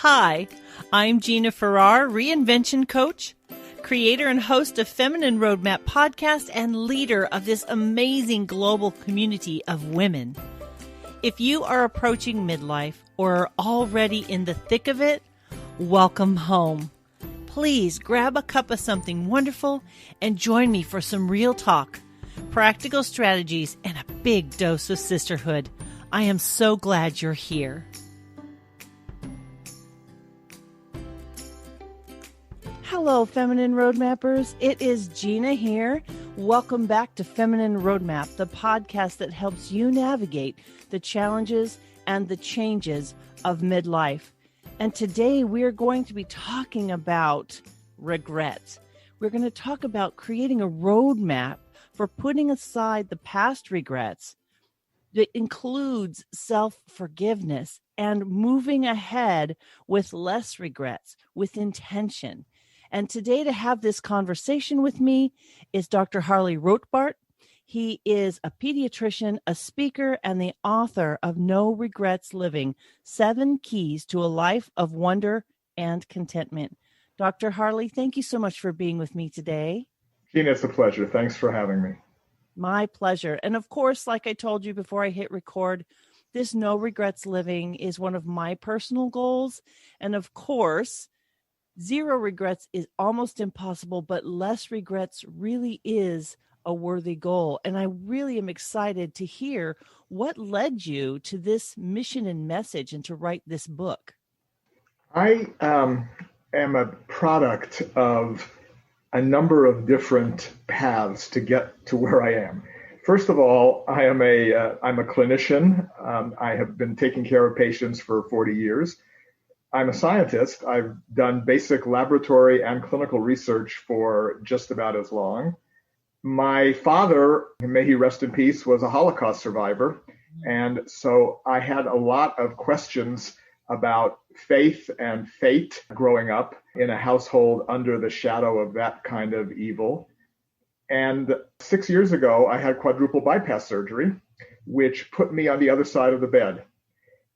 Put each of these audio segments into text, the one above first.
Hi, I'm Gina-R-Farrar, reinvention coach, creator and host of Feminine Roadmap podcast, and leader of this amazing global community of women. If you are approaching midlife or are already in the thick of it, welcome home. Please grab a cup of something wonderful and join me for some real talk, practical strategies, and a big dose of sisterhood. I am so glad you're here. Hello, Feminine Roadmappers. It is Gina here. Welcome back to Feminine Roadmap, the podcast that helps you navigate the challenges and the changes of midlife. And today we are going to be talking about regrets. We're going to talk about creating a roadmap for putting aside the past regrets that includes self-forgiveness and moving ahead with less regrets, with intention. And today to have this conversation with me is Dr. Harley Rothbart. He is a pediatrician, a speaker, and the author of No Regrets Living, 7 Keys to a Life of Wonder and Contentment. Dr. Harley, thank you so much for being with me today. Gina, it's a pleasure. Thanks for having me. My pleasure. And of course, like I told you before I hit record, this No Regrets Living is one of my personal goals. And of course, 0 regrets is almost impossible, but less regrets really is a worthy goal. And I really am excited to hear what led you to this mission and message and to write this book. I am a product of a number of different paths to get to where I am. First of all, I'm a clinician. I have been taking care of patients for 40 years. I'm a scientist. I've done basic laboratory and clinical research for just about as long. My father, may he rest in peace, was a Holocaust survivor. And so I had a lot of questions about faith and fate growing up in a household under the shadow of that kind of evil. And 6 years ago, I had quadruple bypass surgery, which put me on the other side of the bed.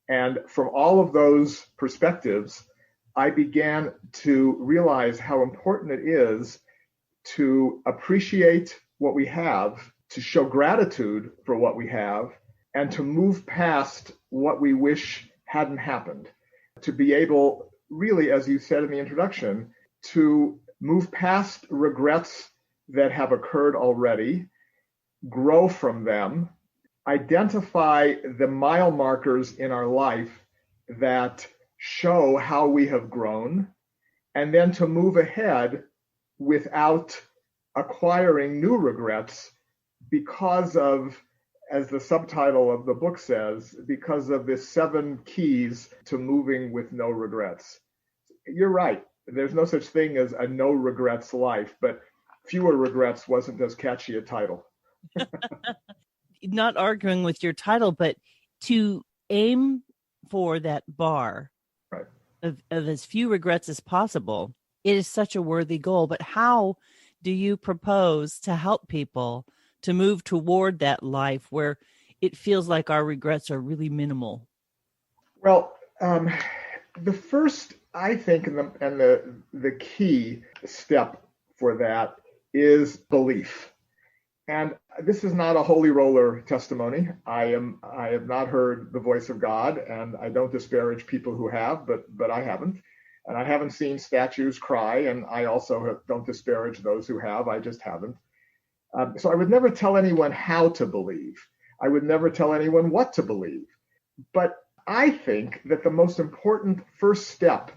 And from all of those perspectives, I began to realize how important it is to appreciate what we have, to show gratitude for what we have, and to move past what we wish hadn't happened. To be able, really, as you said in the introduction, to move past regrets that have occurred already, grow from them, identify the mile markers in our life that show how we have grown, and then to move ahead without acquiring new regrets because of, as the subtitle of the book says, because of the 7 keys to moving with no regrets. You're right. There's no such thing as a no regrets life, but fewer regrets wasn't as catchy a title. Not arguing with your title, but to aim for that bar right. of as few regrets as possible, it is such a worthy goal. But how do you propose to help people to move toward that life where it feels like our regrets are really minimal? Well, the first, I think, and the key step for that is belief. And this is not a holy roller testimony. I have not heard the voice of God, and I don't disparage people who have, but I haven't. And I haven't seen statues cry, and I also don't disparage those who have. I just haven't. So I would never tell anyone how to believe. I would never tell anyone what to believe. But I think that the most important first step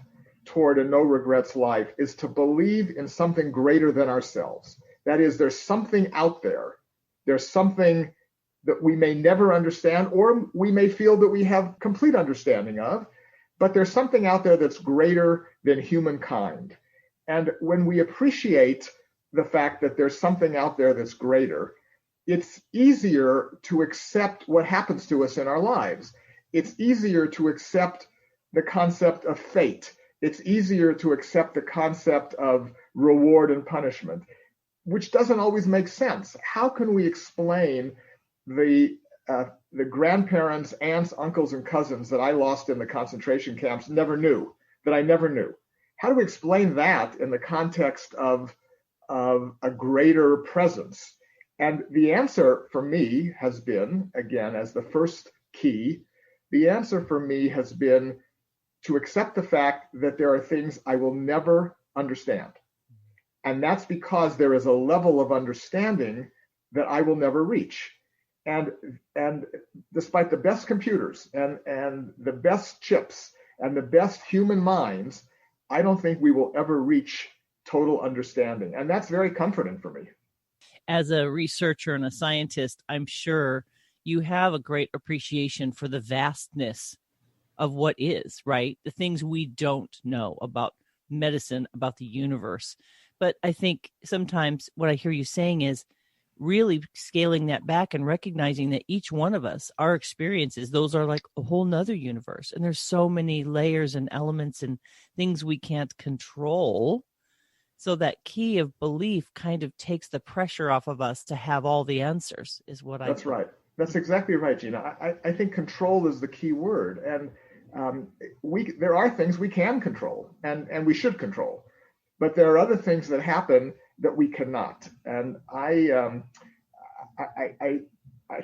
toward a no regrets life is to believe in something greater than ourselves. That is, there's something out there. There's something that we may never understand, or we may feel that we have complete understanding of, but there's something out there that's greater than humankind. And when we appreciate the fact that there's something out there that's greater, it's easier to accept what happens to us in our lives. It's easier to accept the concept of fate. It's easier to accept the concept of reward and punishment, which doesn't always make sense. How can we explain the grandparents, aunts, uncles, and cousins that I lost in the concentration camps never knew that I never knew. How do we explain that in the context of a greater presence? And the answer for me has been, again, as the first key, the answer for me has been to accept the fact that there are things I will never understand. And that's because there is a level of understanding that I will never reach. And despite the best computers and the best chips and the best human minds, I don't think we will ever reach total understanding. And that's very comforting for me. As a researcher and a scientist, I'm sure you have a great appreciation for the vastness of what is, right? The things we don't know about medicine, about the universe. But I think sometimes what I hear you saying is really scaling that back and recognizing that each one of us, our experiences, those are like a whole nother universe. And there's so many layers and elements and things we can't control. So that key of belief kind of takes the pressure off of us to have all the answers is what That's right. That's exactly right, Gina. I think control is the key word. And there are things we can control and we should control. But there are other things that happen that we cannot. And I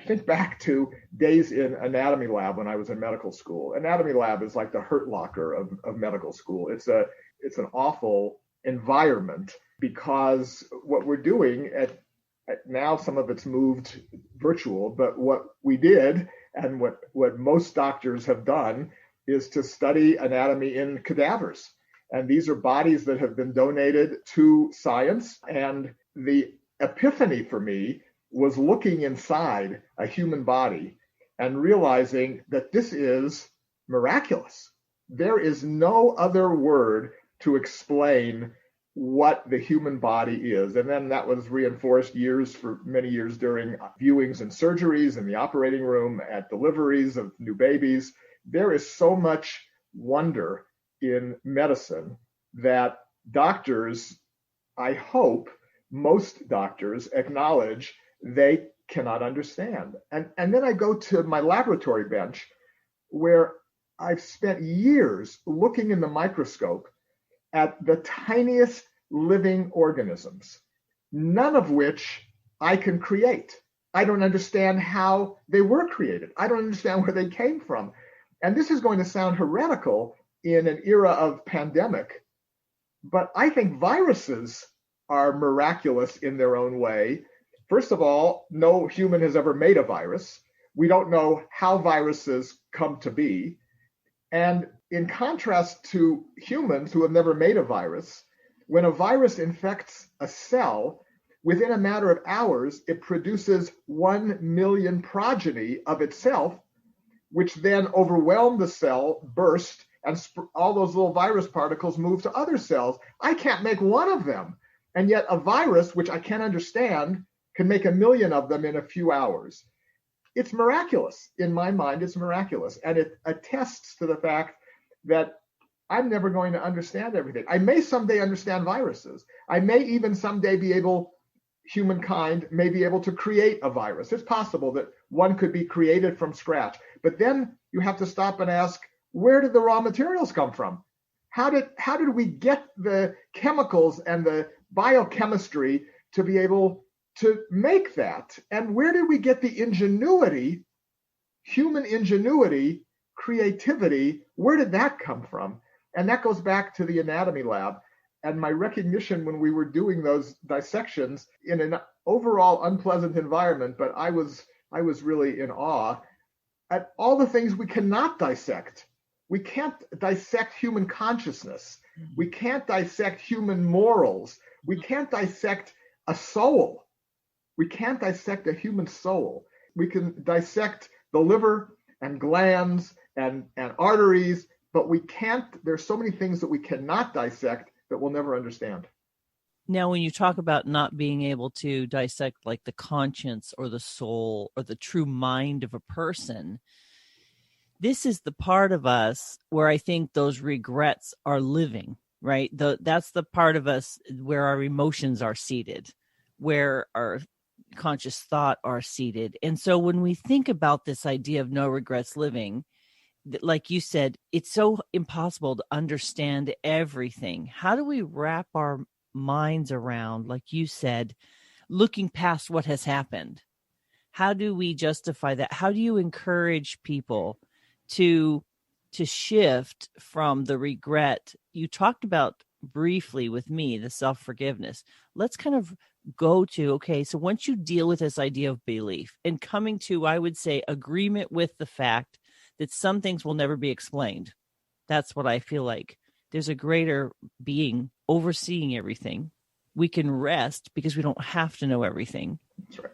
think back to days in anatomy lab when I was in medical school. Anatomy lab is like the hurt locker of medical school. It's an awful environment because what we're doing now some of it's moved virtual, but what we did and what most doctors have done is to study anatomy in cadavers. And these are bodies that have been donated to science. And the epiphany for me was looking inside a human body and realizing that this is miraculous. There is no other word to explain what the human body is. And then that was reinforced for many years during viewings and surgeries in the operating room, at deliveries of new babies. There is so much wonder in medicine that doctors, I hope most doctors acknowledge they cannot understand. And then I go to my laboratory bench where I've spent years looking in the microscope at the tiniest living organisms, none of which I can create. I don't understand how they were created. I don't understand where they came from. And this is going to sound heretical in an era of pandemic, but I think viruses are miraculous in their own way. First of all, no human has ever made a virus. We don't know how viruses come to be. And in contrast to humans who have never made a virus, when a virus infects a cell, within a matter of hours, it produces 1 million progeny of itself, which then overwhelm the cell, burst, and all those little virus particles move to other cells. I can't make one of them. And yet a virus, which I can't understand, can make 1 million of them in a few hours. It's miraculous. In my mind, it's miraculous. And it attests to the fact that I'm never going to understand everything. I may someday understand viruses. I may even someday humankind may be able to create a virus. It's possible that one could be created from scratch. But then you have to stop and ask, where did the raw materials come from? How did we get the chemicals and the biochemistry to be able to make that? And where did we get the ingenuity, human ingenuity, creativity? Where did that come from? And that goes back to the anatomy lab. And my recognition when we were doing those dissections in an overall unpleasant environment, but I was really in awe at all the things we cannot dissect. We can't dissect human consciousness. We can't dissect human morals. We can't dissect a soul. We can't dissect a human soul. We can dissect the liver and glands and arteries, but we can't, there's so many things that we cannot dissect that we'll never understand. Now, when you talk about not being able to dissect like the conscience or the soul or the true mind of a person, this is the part of us where I think those regrets are living, right? That's the part of us where our emotions are seated, where our conscious thought are seated. And so when we think about this idea of no regrets living, like you said, it's so impossible to understand everything. How do we wrap our minds around, like you said, looking past what has happened? How do we justify that? How do you encourage people to shift from the regret? You talked about briefly with me, the self-forgiveness. Let's kind of go to, okay, so once you deal with this idea of belief and coming to, I would say, agreement with the fact that some things will never be explained. That's what I feel like. There's a greater being overseeing everything. We can rest because we don't have to know everything. That's right.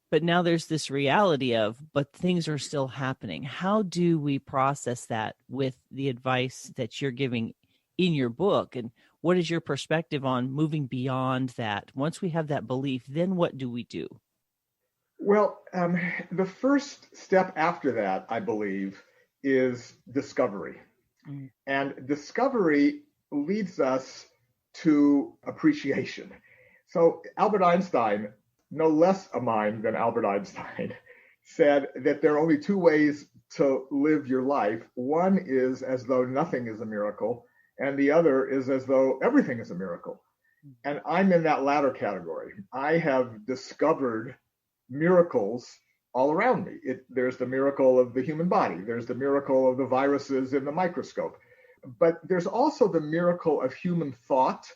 But now there's this reality of, but things are still happening. How do we process that with the advice that you're giving in your book? And what is your perspective on moving beyond that? Once we have that belief, then what do we do? Well, the first step after that, I believe, is discovery. Mm. And discovery leads us to appreciation. So Albert Einstein, no less a mind than Albert Einstein, said that there are only two ways to live your life. One is as though nothing is a miracle, and the other is as though everything is a miracle. And I'm in that latter category. I have discovered miracles all around me. There's the miracle of the human body. There's the miracle of the viruses in the microscope. But there's also the miracle of human thought,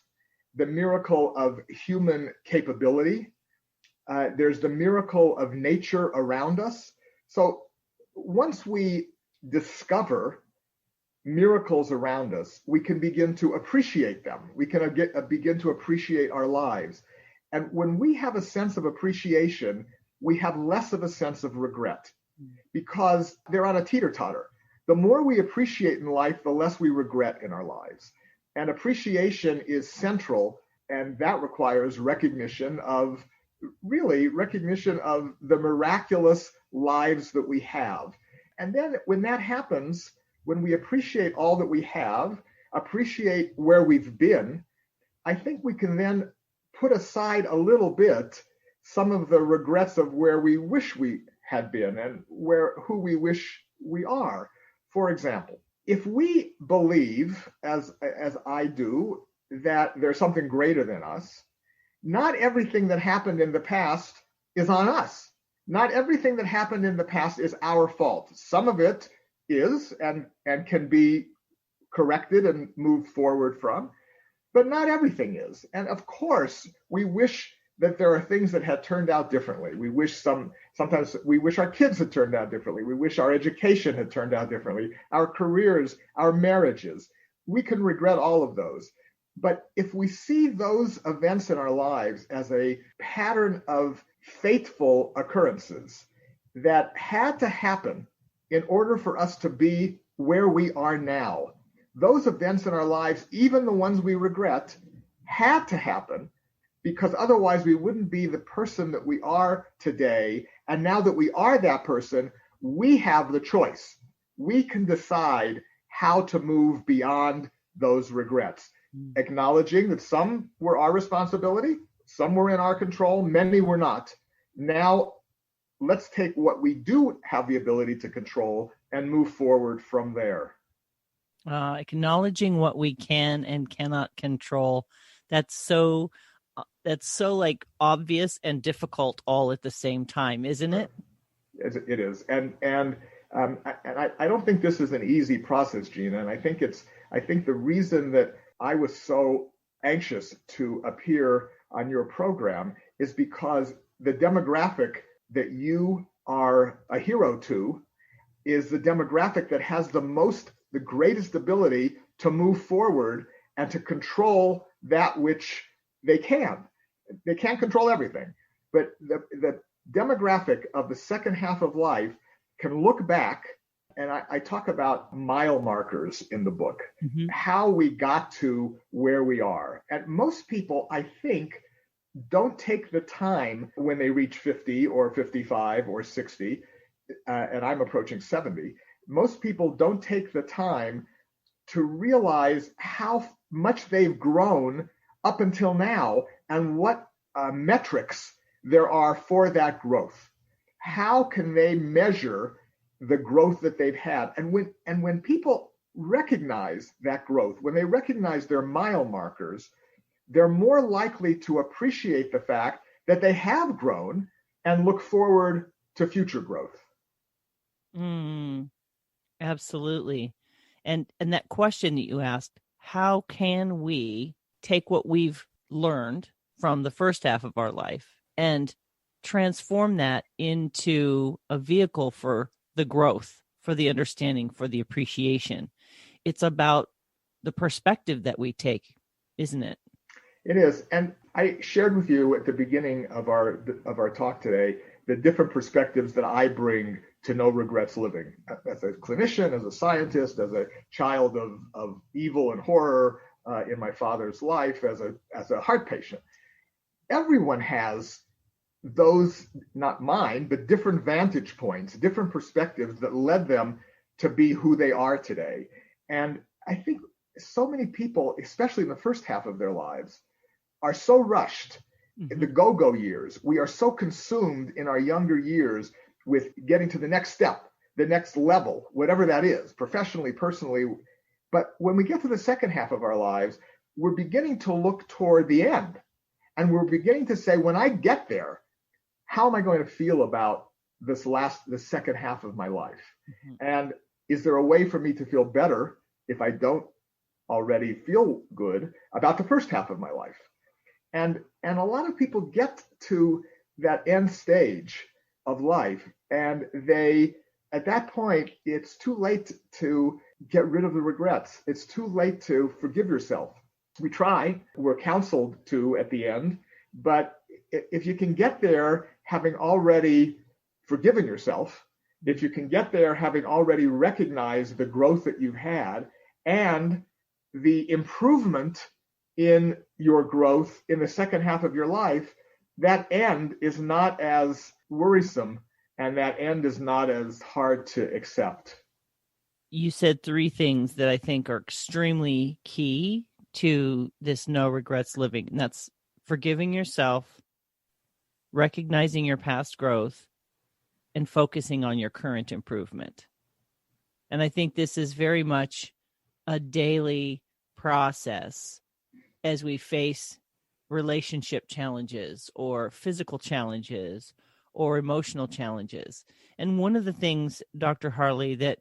the miracle of human capability. There's the miracle of nature around us. So once we discover miracles around us, we can begin to appreciate them. We can begin to appreciate our lives. And when we have a sense of appreciation, we have less of a sense of regret because they're on a teeter-totter. The more we appreciate in life, the less we regret in our lives. And appreciation is central, and that requires recognition of the miraculous lives that we have. And then when that happens, when we appreciate all that we have, appreciate where we've been, I think we can then put aside a little bit some of the regrets of where we wish we had been and who we wish we are. For example, if we believe, as I do, that there's something greater than us, not everything that happened in the past is on us. Not everything that happened in the past is our fault. Some of it is and can be corrected and moved forward from, but not everything is. And of course, we wish that there are things that had turned out differently. We wish sometimes we wish our kids had turned out differently. We wish our education had turned out differently, our careers, our marriages. We can regret all of those. But if we see those events in our lives as a pattern of fateful occurrences that had to happen in order for us to be where we are now, those events in our lives, even the ones we regret, had to happen because otherwise we wouldn't be the person that we are today. And now that we are that person, we have the choice. We can decide how to move beyond those regrets, acknowledging that some were our responsibility, some were in our control, many were not. Now, let's take what we do have the ability to control and move forward from there. Acknowledging what we can and cannot control. That's so like obvious and difficult all at the same time, isn't it? It is. And I don't think this is an easy process, Gina. And I think the reason that I was so anxious to appear on your program is because the demographic that you are a hero to is the demographic that has the greatest ability to move forward and to control that which they can. They can't control everything, but the demographic of the second half of life can look back, and I talk about mile markers in the book, how we got to where we are. And most people, I think, don't take the time when they reach 50 or 55 or 60, and I'm approaching 70. Most people don't take the time to realize how much they've grown up until now and what metrics there are for that growth. How can they measure the growth that they've had. And when people recognize that growth, when they recognize their mile markers, they're more likely to appreciate the fact that they have grown and look forward to future growth. Absolutely. And that question that you asked, how can we take what we've learned from the first half of our life and transform that into a vehicle for the growth, for the understanding, for the appreciation? It's about the perspective that we take, isn't it? It is. And I shared with you at the beginning of our talk today the different perspectives that I bring to no regrets living, as a clinician, as a scientist, as a child of evil and horror in my father's life, as a heart patient. Everyone has those, not mine, but different vantage points, different perspectives that led them to be who they are today. And I think so many people, especially in the first half of their lives, are so rushed in the go-go years. We are so consumed in our younger years with getting to the next step, the next level, whatever that is, professionally, personally. But when we get to the second half of our lives, we're beginning to look toward the end. And we're beginning to say, when I get there, how am I going to feel about the second half of my life? And is there a way for me to feel better if I don't already feel good about the first half of my life? And a lot of people get to that end stage of life, and at that point, it's too late to get rid of the regrets. It's too late to forgive yourself. We're counseled to at the end, but if you can get there having already forgiven yourself, if you can get there having already recognized the growth that you've had and the improvement in your growth in the second half of your life, that end is not as worrisome and that end is not as hard to accept. You said three things that I think are extremely key to this no regrets living. And that's forgiving yourself, recognizing your past growth, and focusing on your current improvement. And I think this is very much a daily process as we face relationship challenges or physical challenges or emotional challenges. And one of the things, Dr. Harley, that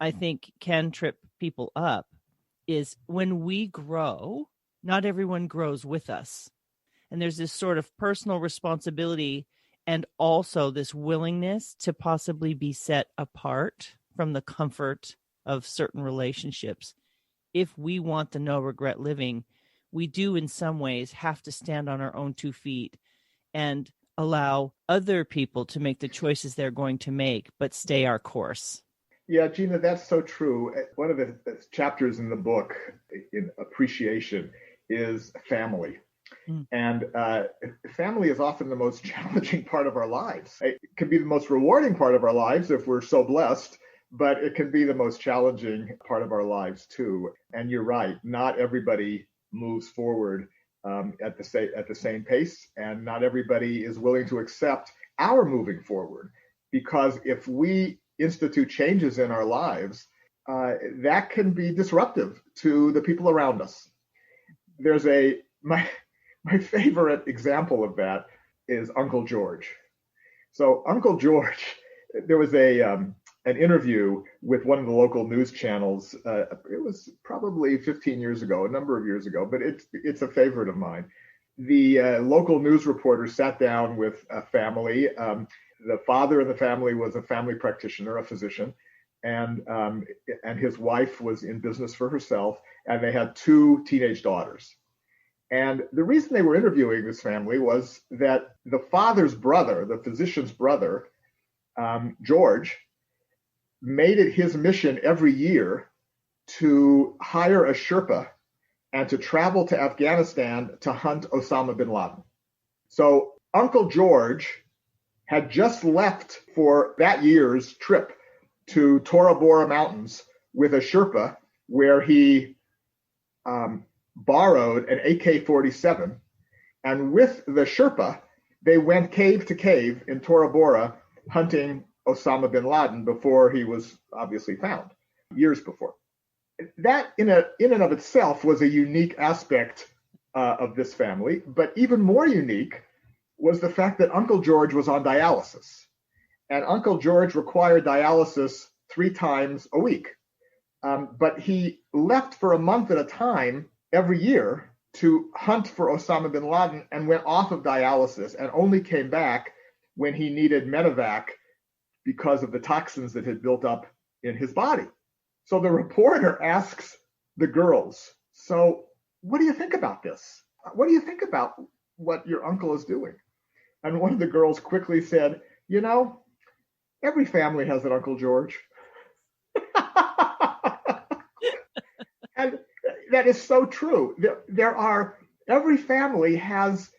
I think can trip people up is when we grow, not everyone grows with us. And there's this sort of personal responsibility and also this willingness to possibly be set apart from the comfort of certain relationships. If we want the no regret living, we do in some ways have to stand on our own 2 feet and allow other people to make the choices they're going to make, but stay our course. Yeah, Gina, that's so true. One of the chapters in the book in appreciation is family. And family is often the most challenging part of our lives. It can be the most rewarding part of our lives if we're so blessed, but it can be the most challenging part of our lives too. And you're right, not everybody moves forward at the same pace, and not everybody is willing to accept our moving forward. Because if we institute changes in our lives, that can be disruptive to the people around us. There's my favorite example of that is Uncle George. So Uncle George, there was an interview with one of the local news channels. It was probably 15 years ago, a number of years ago, but it's a favorite of mine. The local news reporter sat down with a family. The father in the family was a family practitioner, a physician, and his wife was in business for herself, and they had 2 teenage daughters. And the reason they were interviewing this family was that the father's brother, the physician's brother, George, made it his mission every year to hire a Sherpa and to travel to Afghanistan to hunt Osama bin Laden. So Uncle George had just left for that year's trip to Tora Bora Mountains with a Sherpa, where he borrowed an AK-47, and with the Sherpa, they went cave to cave in Tora Bora hunting Osama bin Laden before he was obviously found, years before. That in and of itself was a unique aspect of this family, but even more unique was the fact that Uncle George was on dialysis. And Uncle George required dialysis 3 times a week. But he left for a month at a time every year to hunt for Osama bin Laden and went off of dialysis and only came back when he needed medevac because of the toxins that had built up in his body. So the reporter asks the girls, so what do you think about this? What do you think about what your uncle is doing? And one of the girls quickly said, you know, every family has an Uncle George. And that is so true. Every family has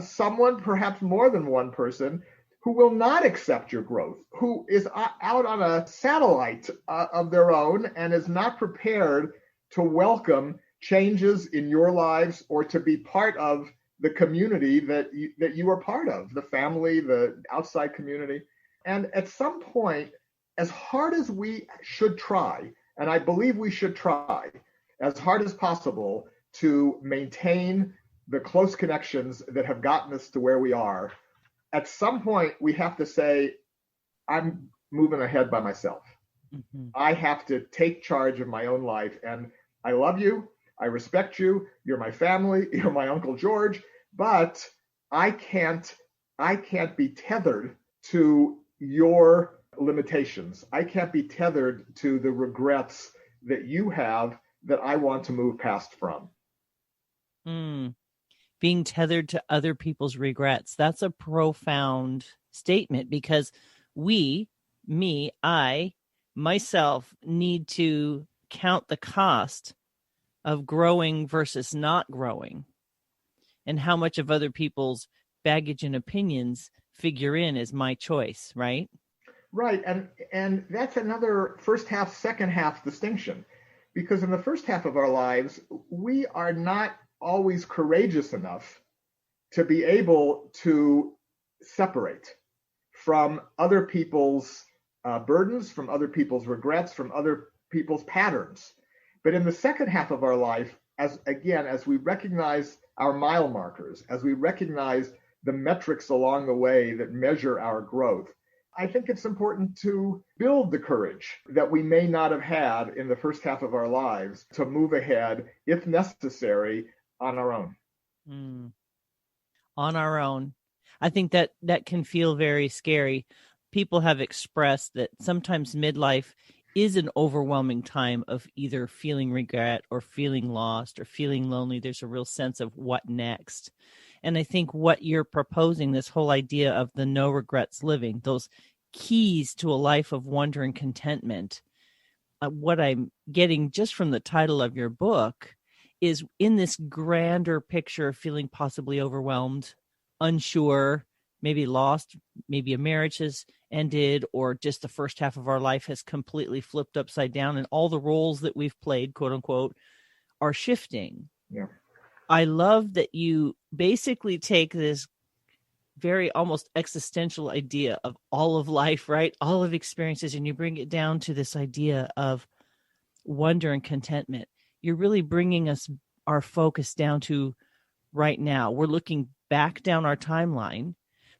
someone, perhaps more than one person, who will not accept your growth, who is out on a satellite of their own and is not prepared to welcome changes in your lives or to be part of the community that you are part of, the family, the outside community. And at some point, as hard as we should try, and I believe we should try as hard as possible to maintain the close connections that have gotten us to where we are, at some point we have to say, I'm moving ahead by myself. Mm-hmm. I have to take charge of my own life. And I love you. I respect you. You're my family. You're my Uncle George. But I can't be tethered to your limitations. I can't be tethered to the regrets that you have that I want to move past from. Being tethered to other people's regrets. That's a profound statement because I, myself, need to count the cost of growing versus not growing and how much of other people's baggage and opinions figure in as my choice, right? Right. And that's another first half, second half distinction, because in the first half of our lives, we are not always courageous enough to be able to separate from other people's burdens, from other people's regrets, from other people's patterns. But in the second half of our life, as we recognize our mile markers, as we recognize the metrics along the way that measure our growth, I think it's important to build the courage that we may not have had in the first half of our lives to move ahead, if necessary, on our own. On our own. I think that can feel very scary. People have expressed that sometimes midlife is an overwhelming time of either feeling regret or feeling lost or feeling lonely. There's a real sense of what next. And I think what you're proposing, this whole idea of the no regrets living, those keys to a life of wonder and contentment, what I'm getting just from the title of your book is in this grander picture of feeling possibly overwhelmed, unsure, maybe lost, maybe a marriage has ended, or just the first half of our life has completely flipped upside down and all the roles that we've played, quote unquote, are shifting. Yeah. I love that you basically take this very almost existential idea of all of life, right? All of experiences, and you bring it down to this idea of wonder and contentment. You're really bringing our focus down to right now. We're looking back down our timeline,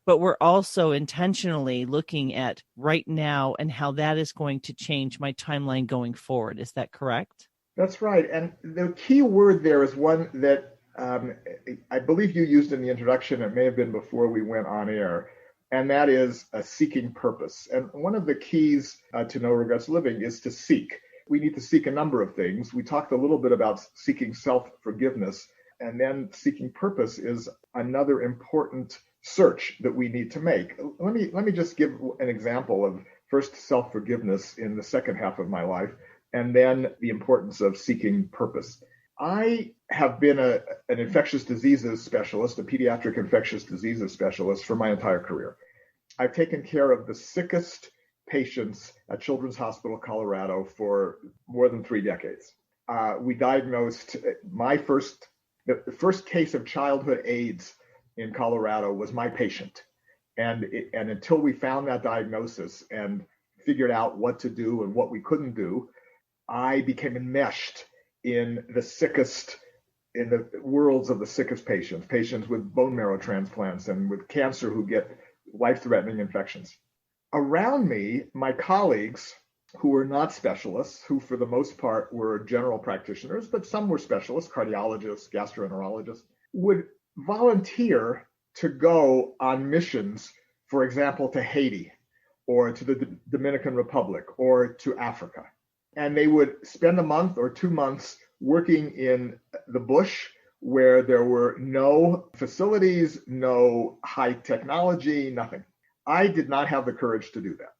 but we're also intentionally looking at right now and how that is going to change my timeline going forward. Is that correct? That's right. And the key word there is one that I believe you used in the introduction. It may have been before we went on air, and that is seeking purpose. And one of the keys to no regrets living is to seek. We need to seek a number of things. We talked a little bit about seeking self-forgiveness, and then seeking purpose is another important search that we need to make. Let me just give an example of first self-forgiveness in the second half of my life, and then the importance of seeking purpose. I have been an infectious diseases specialist, a pediatric infectious diseases specialist for my entire career. I've taken care of the sickest patients at Children's Hospital Colorado for more than 3 decades. We diagnosed the first case of childhood AIDS in Colorado was my patient. And until we found that diagnosis and figured out what to do and what we couldn't do, I became enmeshed in the worlds of the sickest patients with bone marrow transplants and with cancer who get life-threatening infections. Around me, my colleagues who were not specialists, who for the most part were general practitioners, but some were specialists, cardiologists, gastroenterologists, would volunteer to go on missions, for example, to Haiti or to the Dominican Republic or to Africa. And they would spend a month or 2 months working in the bush where there were no facilities, no high technology, nothing. I did not have the courage to do that.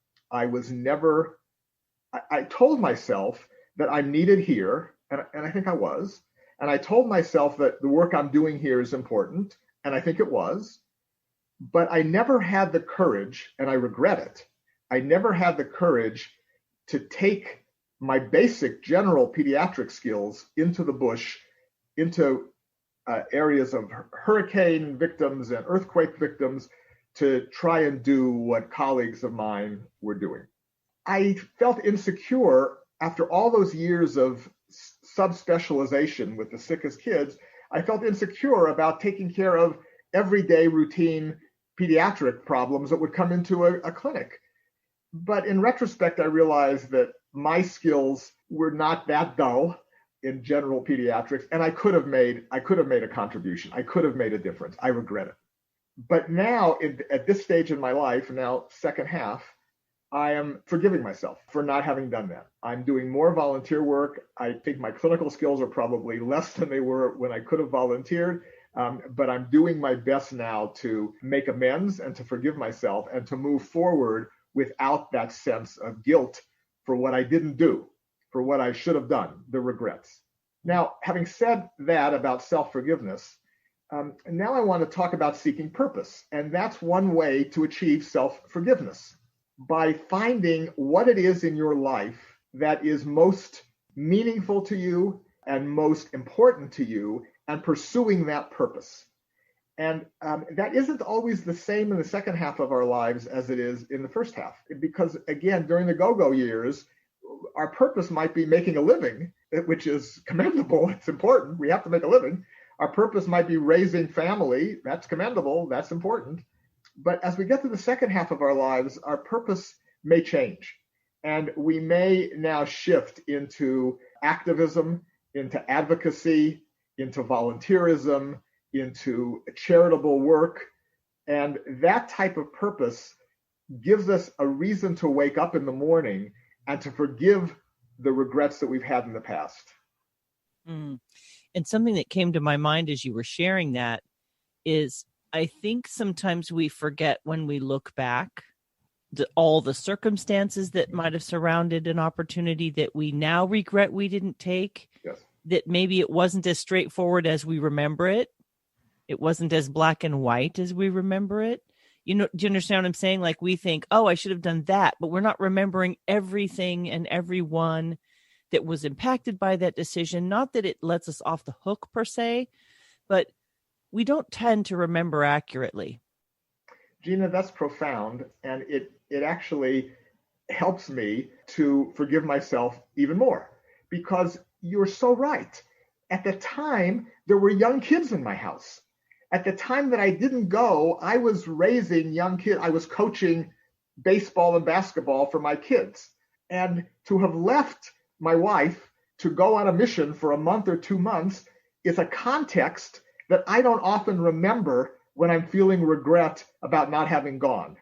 I told myself that I'm needed here, and I think I was. And I told myself that the work I'm doing here is important, and I think it was. But I never had the courage, and I regret it. I never had the courage to take my basic general pediatric skills into the bush, into areas of hurricane victims and earthquake victims, to try and do what colleagues of mine were doing. I felt insecure after all those years of subspecialization with the sickest kids. I felt insecure about taking care of everyday routine pediatric problems that would come into a clinic. But in retrospect, I realized that my skills were not that dull in general pediatrics, and I could have made a contribution. I could have made a difference. I regret it. But now, at this stage in my life, now second half, I am forgiving myself for not having done that. I'm doing more volunteer work. I think my clinical skills are probably less than they were when I could have volunteered, but I'm doing my best now to make amends and to forgive myself and to move forward without that sense of guilt for what I didn't do, for what I should have done, the regrets. Now, having said that about self-forgiveness, now I want to talk about seeking purpose. And that's one way to achieve self-forgiveness, by finding what it is in your life that is most meaningful to you and most important to you, and pursuing that purpose. And that isn't always the same in the second half of our lives as it is in the first half. Because again, during the go-go years, our purpose might be making a living, which is commendable. It's important. We have to make a living. Our purpose might be raising family. That's commendable. That's important. But as we get to the second half of our lives, our purpose may change. And we may now shift into activism, into advocacy, into volunteerism, into charitable work. And that type of purpose gives us a reason to wake up in the morning and to forgive the regrets that we've had in the past. And something that came to my mind as you were sharing that is, I think sometimes we forget when we look back all the circumstances that might have surrounded an opportunity that we now regret we didn't take. Yes. That maybe it wasn't as straightforward as we remember it. It wasn't as black and white as we remember it. You know, do you understand what I'm saying? Like, we think, oh, I should have done that, but we're not remembering everything and everyone that was impacted by that decision. Not that it lets us off the hook per se, but we don't tend to remember accurately. Gina, that's profound. And it actually helps me to forgive myself even more, because you're so right. At the time, there were young kids in my house. At the time that I didn't go, I was raising young kids. I was coaching baseball and basketball for my kids. And to have left my wife to go on a mission for a month or 2 months is a context that I don't often remember when I'm feeling regret about not having gone.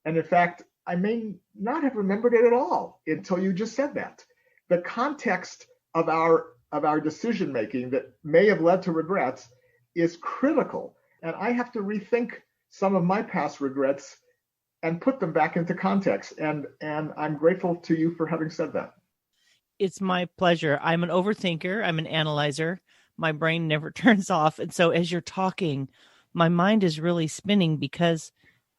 And in fact, I may not have remembered it at all until you just said that. The context of our decision making that may have led to regrets is critical. And I have to rethink some of my past regrets and put them back into context. And I'm grateful to you for having said that. It's my pleasure. I'm an overthinker. I'm an analyzer. My brain never turns off. And so as you're talking, my mind is really spinning, because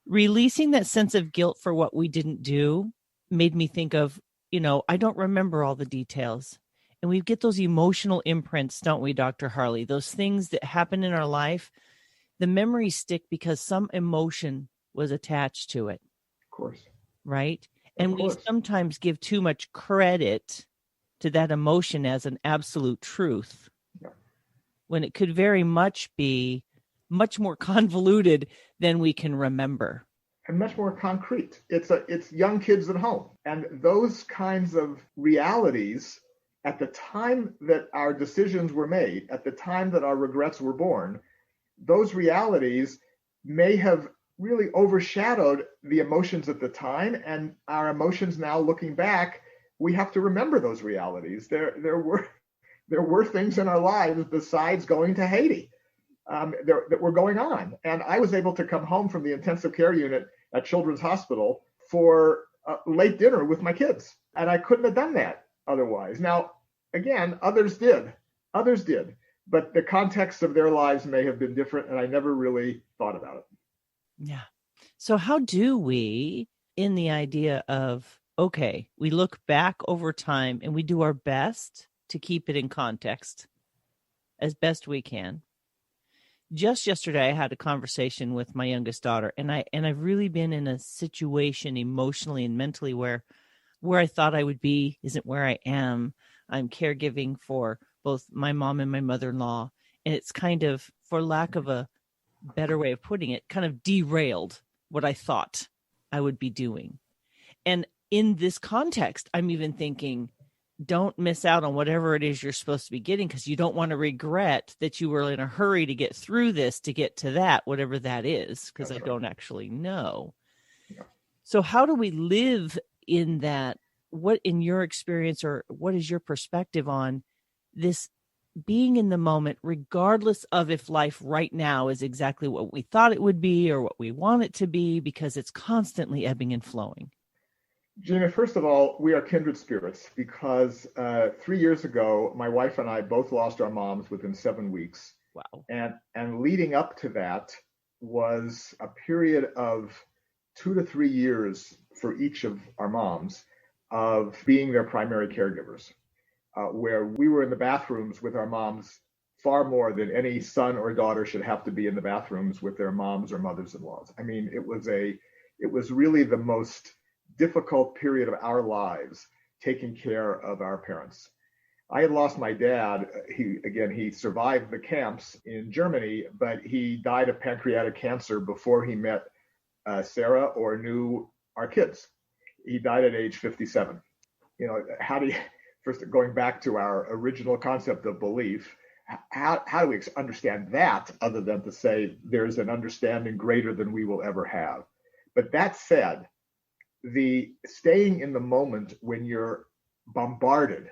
releasing that sense of guilt for what we didn't do made me think of, I don't remember all the details. And we get those emotional imprints, don't we, Dr. Harley? Those things that happen in our life, the memories stick because some emotion was attached to it. Of course. Right? Of And we course. sometimes give too much credit to that emotion as an absolute truth, Yeah. when it could very much be much more convoluted than we can remember. And much more concrete. It's young kids at home. And those kinds of realities at the time that our decisions were made, at the time that our regrets were born, those realities may have really overshadowed the emotions at the time. And our emotions now looking back, we have to remember those realities. There were things in our lives besides going to Haiti that were going on. And I was able to come home from the intensive care unit at Children's Hospital for a late dinner with my kids. And I couldn't have done that otherwise. Now, again, others did, but the context of their lives may have been different. And I never really thought about it. Yeah. So how do we, in the idea of, okay, we look back over time and we do our best to keep it in context as best we can. Just yesterday, I had a conversation with my youngest daughter, and I've really been in a situation emotionally and mentally where I thought I would be isn't where I am. I'm caregiving for both my mom and my mother-in-law, and it's kind of, for lack of a better way of putting it, kind of derailed what I thought I would be doing. And in this context, I'm even thinking, don't miss out on whatever it is you're supposed to be getting, because you don't want to regret that you were in a hurry to get through this, to get to that, whatever that is, because I don't actually know. Yeah. So how do we live in that? What, in your experience, or what is your perspective on this being in the moment, regardless of if life right now is exactly what we thought it would be or what we want it to be, because it's constantly ebbing and flowing? Gina, first of all, we are kindred spirits because 3 years ago, my wife and I both lost our moms within 7 weeks. Wow. And leading up to that was a period of 2 to 3 years for each of our moms of being their primary caregivers, where we were in the bathrooms with our moms far more than any son or daughter should have to be in the bathrooms with their moms or mothers-in-laws. I mean, it was really the most difficult period of our lives, taking care of our parents. I had lost my dad. He survived the camps in Germany, but he died of pancreatic cancer before he met Sarah or knew our kids. He died at age 57. You know, how do you, first going back to our original concept of belief, how do we understand that other than to say there's an understanding greater than we will ever have? But that said, the staying in the moment when you're bombarded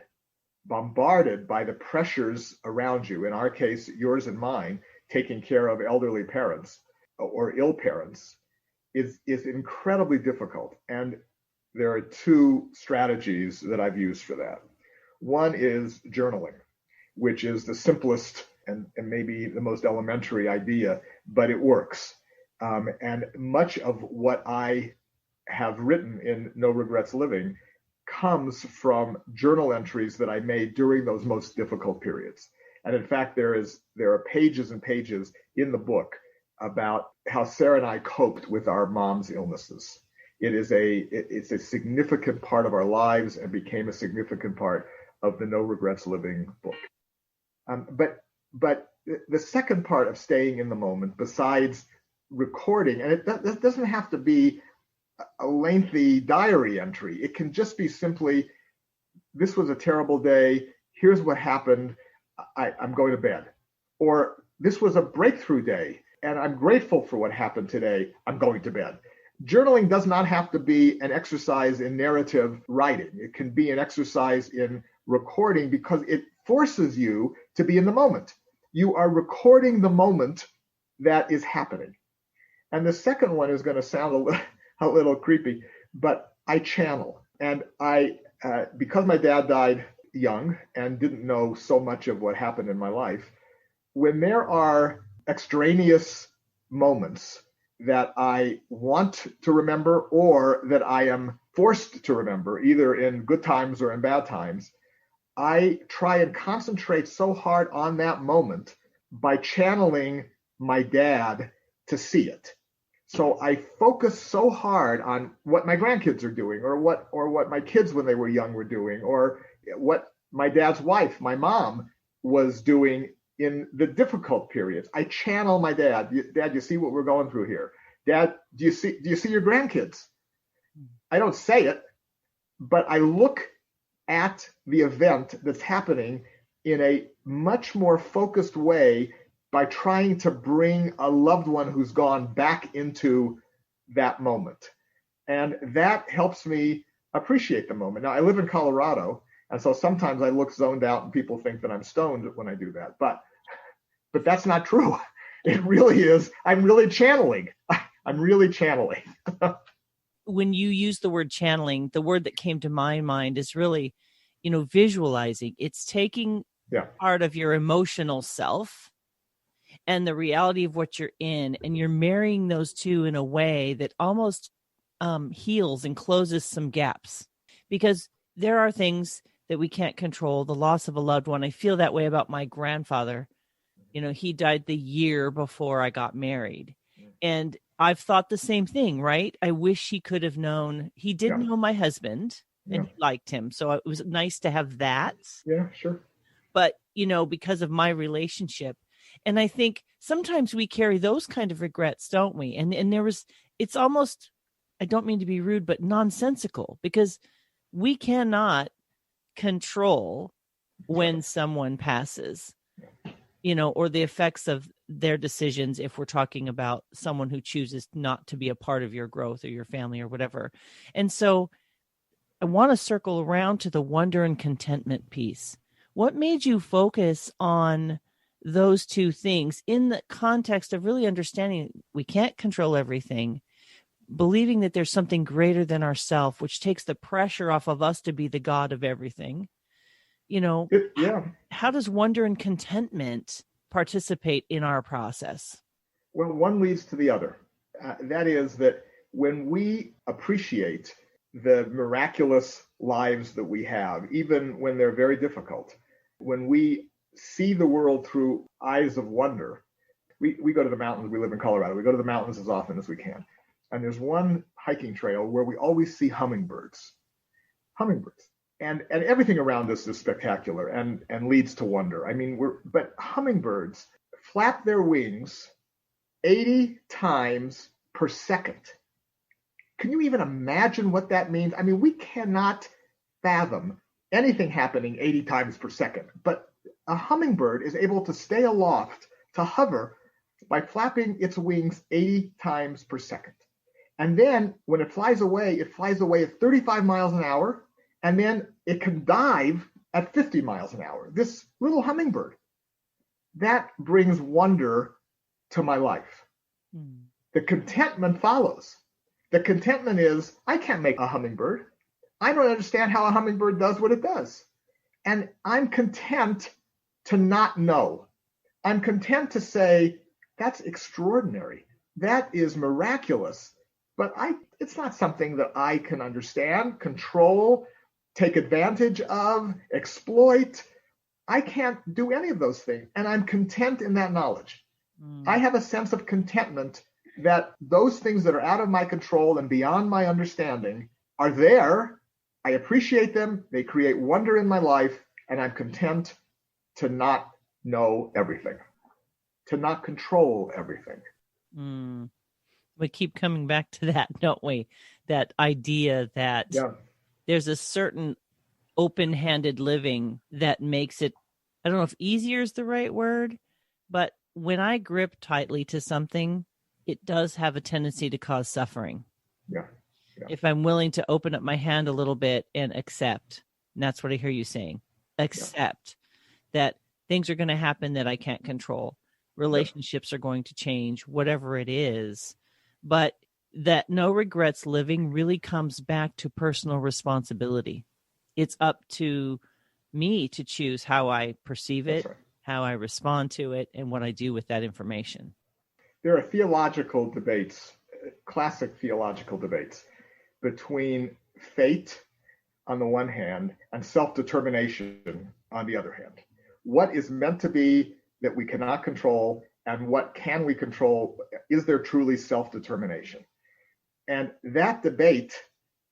by the pressures around you, in our case, yours and mine, taking care of elderly parents or ill parents, is incredibly difficult. And there are two strategies that I've used for that. One is journaling, which is the simplest and maybe the most elementary idea, but it works. And much of what I have written in No Regrets Living comes from journal entries that I made during those most difficult periods. And in fact, there are pages and pages in the book about how Sarah and I coped with our mom's illnesses. It's a significant part of our lives and became a significant part of the No Regrets Living book. But the second part of staying in the moment, besides recording, and it doesn't have to be a lengthy diary entry. It can just be simply, this was a terrible day. Here's what happened. I'm going to bed. Or this was a breakthrough day, and I'm grateful for what happened today. I'm going to bed. Journaling does not have to be an exercise in narrative writing. It can be an exercise in recording because it forces you to be in the moment. You are recording the moment that is happening. And the second one is going to sound a little creepy, but I channel. And because my dad died young and didn't know so much of what happened in my life, when there are extraneous moments that I want to remember or that I am forced to remember, either in good times or in bad times, I try and concentrate so hard on that moment by channeling my dad to see it. So I focus so hard on what my grandkids are doing, or what my kids when they were young were doing, or what my dad's wife, my mom, was doing in the difficult periods. I channel my dad. Dad, you see what we're going through here? Dad, do you see your grandkids? I don't say it, but I look at the event that's happening in a much more focused way by trying to bring a loved one who's gone back into that moment. And that helps me appreciate the moment. Now, I live in Colorado, and so sometimes I look zoned out and people think that I'm stoned when I do that. But that's not true. It really is. I'm really channeling. I'm really channeling. When you use the word channeling, the word that came to my mind is really, visualizing. It's taking part of your emotional self and the reality of what you're in, and you're marrying those two in a way that almost heals and closes some gaps, because there are things that we can't control. The loss of a loved one. I feel that way about my grandfather. He died the year before I got married, and I've thought the same thing, right? I wish he could have known. He did know my husband, and he liked him, so it was nice to have that. Yeah, sure. But because of my relationship. And I think sometimes we carry those kind of regrets, don't we? And it's almost, I don't mean to be rude, but nonsensical, because we cannot control when someone passes, or the effects of their decisions, if we're talking about someone who chooses not to be a part of your growth or your family or whatever. And so I want to circle around to the wonder and contentment piece. What made you focus on those two things in the context of really understanding we can't control everything, believing that there's something greater than ourselves, which takes the pressure off of us to be the God of everything? How does wonder and contentment participate in our process? Well, one leads to the other. That is that when we appreciate the miraculous lives that we have, even when they're very difficult, when we see the world through eyes of wonder, we go to the mountains. We live in Colorado. We go to the mountains as often as we can. And there's one hiking trail where we always see hummingbirds. And everything around us is spectacular and leads to wonder. I mean, but hummingbirds flap their wings 80 times per second. Can you even imagine what that means? I mean, we cannot fathom anything happening 80 times per second, but a hummingbird is able to stay aloft, to hover, by flapping its wings 80 times per second. And then when it flies away at 35 miles an hour, and then it can dive at 50 miles an hour. This little hummingbird. That brings wonder to my life. The contentment follows. The contentment is, I can't make a hummingbird. I don't understand how a hummingbird does what it does. And I'm content to not know. I'm content to say, that's extraordinary. That is miraculous. But it's not something that I can understand, control, take advantage of, exploit. I can't do any of those things. And I'm content in that knowledge. I have a sense of contentment that those things that are out of my control and beyond my understanding are there. I appreciate them. They create wonder in my life. And I'm content to not know everything, to not control everything. We keep coming back to that, don't we? That idea that there's a certain open-handed living that makes it, I don't know if easier is the right word, but when I grip tightly to something, it does have a tendency to cause suffering. Yeah. If I'm willing to open up my hand a little bit and accept, and that's what I hear you saying, accept that things are going to happen that I can't control. Relationships are going to change, whatever it is. But that no regrets living really comes back to personal responsibility. It's up to me to choose how I perceive it, how I respond to it, and what I do with that information. There are theological debates, classic theological debates, between fate on the one hand and self-determination on the other hand. What is meant to be that we cannot control, and what can we control? Is there truly self-determination? And that debate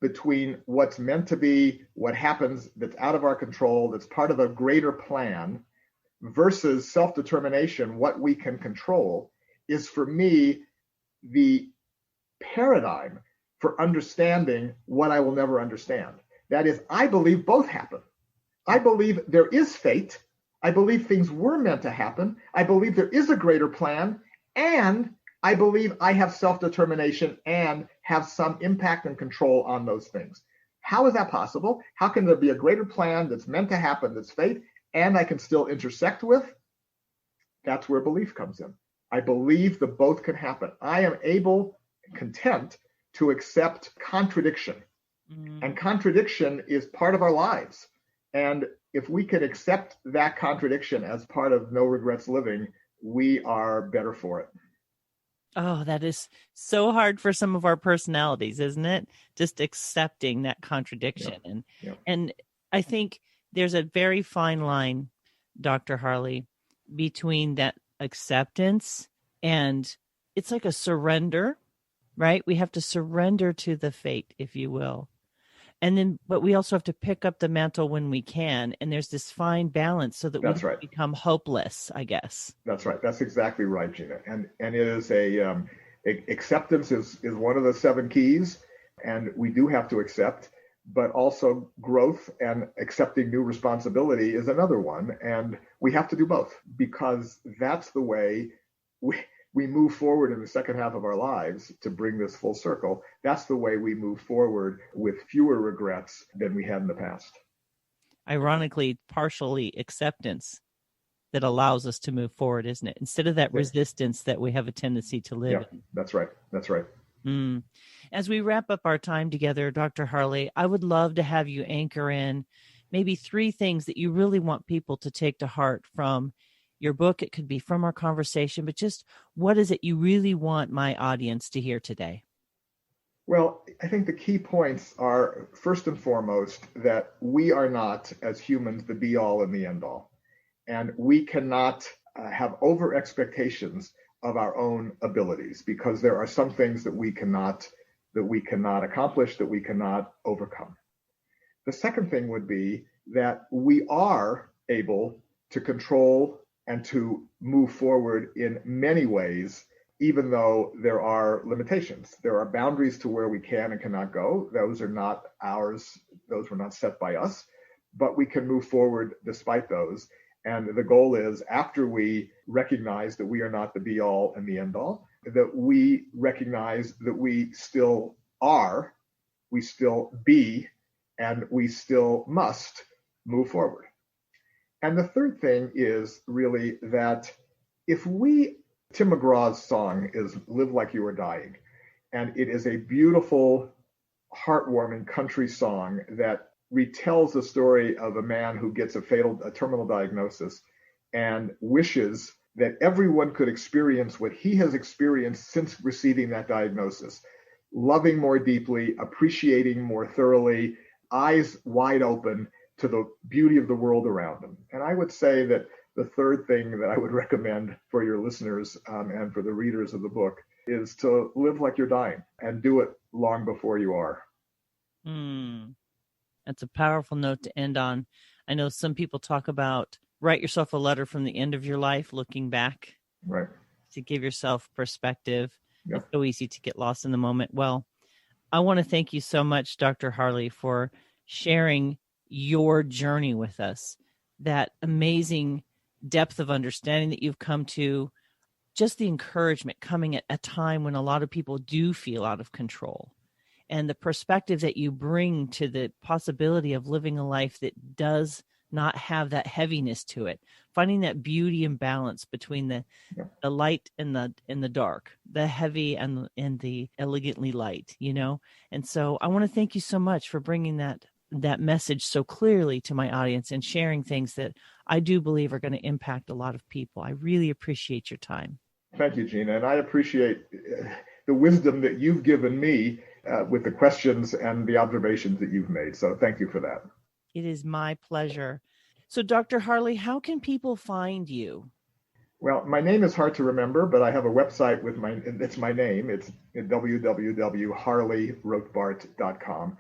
between what's meant to be, what happens that's out of our control, that's part of a greater plan, versus self-determination, what we can control, is for me the paradigm for understanding what I will never understand. That is, I believe both happen. I believe there is fate. I believe things were meant to happen. I believe there is a greater plan. And I believe I have self-determination and have some impact and control on those things. How is that possible? How can there be a greater plan that's meant to happen, that's fate, and I can still intersect with? That's where belief comes in. I believe that both can happen. I am able, content, to accept contradiction. And contradiction is part of our lives. And if we can accept that contradiction as part of no regrets living, we are better for it. Oh, that is so hard for some of our personalities, isn't it? Just accepting that contradiction. And I think there's a very fine line, Dr. Harley, between that acceptance and it's like a surrender, right? We have to surrender to the fate, if you will. And then, but we also have to pick up the mantle when we can. And there's this fine balance so that we don't become hopeless, I guess. That's right. That's exactly right, Gina. And it is acceptance is one of the 7 keys, and we do have to accept, but also growth and accepting new responsibility is another one. And we have to do both because that's the way we move forward in the second half of our lives to bring this full circle. That's the way we move forward with fewer regrets than we had in the past. Ironically, partially acceptance that allows us to move forward, isn't it? Instead of that resistance that we have a tendency to live in. That's right. That's right. As we wrap up our time together, Dr. Harley, I would love to have you anchor in maybe 3 things that you really want people to take to heart from your book. It could be from our conversation, but just what is it you really want my audience to hear today? Well, I think the key points are, first and foremost, that we are not, as humans, the be-all and the end-all. And we cannot have over expectations of our own abilities because there are some things that we cannot accomplish, that we cannot overcome. The second thing would be that we are able to control and to move forward in many ways, even though there are limitations. There are boundaries to where we can and cannot go. Those are not ours. Those were not set by us, but we can move forward despite those. And the goal is, after we recognize that we are not the be-all and the end-all, that we recognize that we still are, we still be, and we still must move forward. And the third thing is really that Tim McGraw's song is Live Like You Are Dying. And it is a beautiful, heartwarming country song that retells the story of a man who gets a terminal diagnosis and wishes that everyone could experience what he has experienced since receiving that diagnosis. Loving more deeply, appreciating more thoroughly, eyes wide open to the beauty of the world around them. And I would say that the third thing that I would recommend for your listeners and for the readers of the book is to live like you're dying and do it long before you are. That's a powerful note to end on. I know some people talk about write yourself a letter from the end of your life, looking back, right, to give yourself perspective. Yep. It's so easy to get lost in the moment. Well, I want to thank you so much, Dr. Harley, for sharing your journey with us, that amazing depth of understanding that you've come to, just the encouragement coming at a time when a lot of people do feel out of control, and the perspective that you bring to the possibility of living a life that does not have that heaviness to it, finding that beauty and balance between the light and the dark, the heavy and the elegantly light, And so I want to thank you so much for bringing that message so clearly to my audience and sharing things that I do believe are going to impact a lot of people. I really appreciate your time. Thank you, Gina. And I appreciate the wisdom that you've given me with the questions and the observations that you've made. So thank you for that. It is my pleasure. So Dr. Harley, how can people find you? Well, my name is hard to remember, but I have a website with it's my name. It's www.harley-rotbart.com.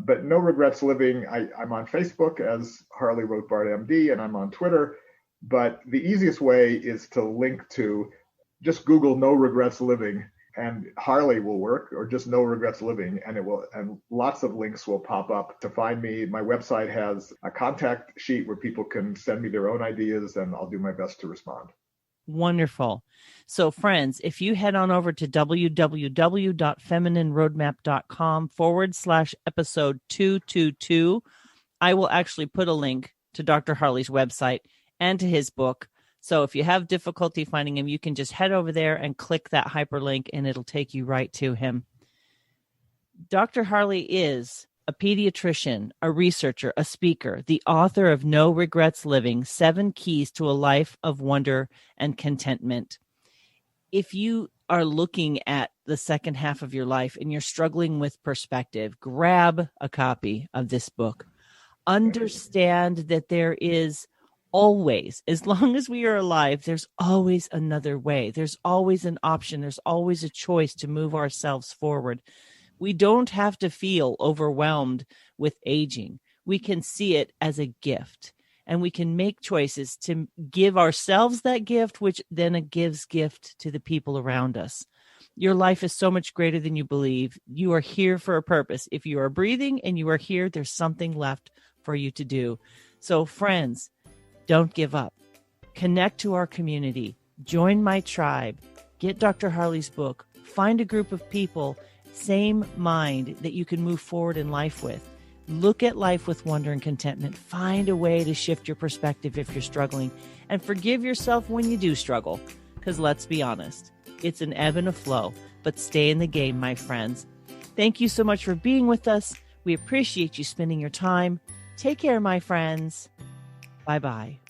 But No Regrets Living, I'm on Facebook as Harley Rothbart MD, and I'm on Twitter. But the easiest way is to link to, just Google No Regrets Living, and Harley will work, or just No Regrets Living, and and lots of links will pop up to find me. My website has a contact sheet where people can send me their own ideas, and I'll do my best to respond. Wonderful. So friends, if you head on over to www.feminineroadmap.com/episode 222, I will actually put a link to Dr. Harley's website and to his book. So if you have difficulty finding him, you can just head over there and click that hyperlink and it'll take you right to him. Dr. Harley is a pediatrician, a researcher, a speaker, the author of No Regrets Living, 7 Keys to a Life of Wonder and Contentment. If you are looking at the second half of your life and you're struggling with perspective, grab a copy of this book. Understand that there is always, as long as we are alive, there's always another way. There's always an option. There's always a choice to move ourselves forward. We don't have to feel overwhelmed with aging. We can see it as a gift, and we can make choices to give ourselves that gift, which then gives gift to the people around us. Your life is so much greater than you believe. You are here for a purpose. If you are breathing and you are here, there's something left for you to do. So friends, don't give up. Connect to our community. Join my tribe. Get Dr. Harley's book. Find a group of people, same mind, that you can move forward in life with. Look at life with wonder and contentment. Find a way to shift your perspective if you're struggling. And forgive yourself when you do struggle. Because let's be honest, it's an ebb and a flow. But stay in the game, my friends. Thank you so much for being with us. We appreciate you spending your time. Take care, my friends. Bye-bye.